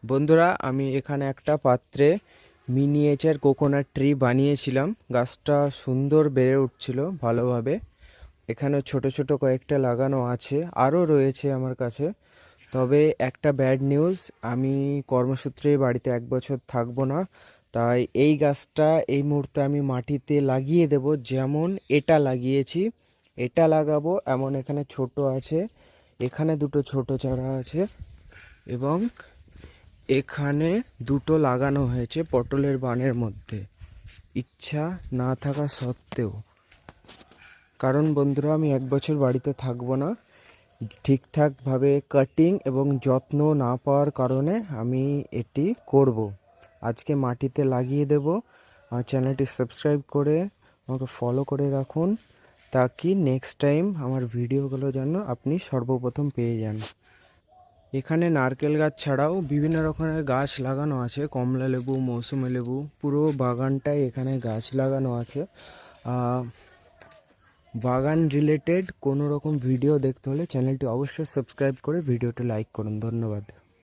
বন্ধুরা, আমি এখানে একটা পাত্রে মিনিয়েচার কোকোনাট ট্রি বানিয়েছিলাম। গাছটা সুন্দর বেড়ে উঠছিল ভালোভাবে। এখানে ছোট ছোট কয়েকটা লাগানো আছে, আরও রয়েছে আমার কাছে। তবে একটা ব্যাড নিউজ, আমি কর্মসূত্রে বাড়িতে 1 বছর থাকবো না। তাই এই গাছটা এই মুহূর্তে আমি মাটিতে লাগিয়ে দেব, যেমন এটা লাগিয়েছি এটা লাগাবো। এমন এখানে ছোট আছে, এখানে দুটো ছোট চারা আছে, এবং এখানে দুটো লাগানো হয়েছে পটলের বানের মধ্যে, ইচ্ছা না থাকা সত্ত্বেও। কারণ বন্ধুরা, আমি 1 বছর বাড়িতে থাকবো না। ঠিকঠাকভাবে কাটিং এবং যত্ন না পাওয়ার কারণে আমি এটি করব। আজকে মাটিতে লাগিয়ে দেব। আমার চ্যানেলটি সাবস্ক্রাইব করে আমাকে ফলো করে রাখুন, তাকি নেক্সট টাইম আমার ভিডিওগুলো যেন আপনি সর্বপ্রথম পেয়ে যান। এখানে নারকেল গাছ ছাড়াও বিভিন্ন রকমের গাছ লাগানো আছে, কমলা লেবু, মৌসুমী লেবু, পুরো বাগানটাই এখানে গাছ লাগানো আছে। বাগান রিলেটেড কোনো রকম ভিডিও দেখতে হলে চ্যানেলটি অবশ্যই সাবস্ক্রাইব করে ভিডিওটি লাইক করুন। ধন্যবাদ।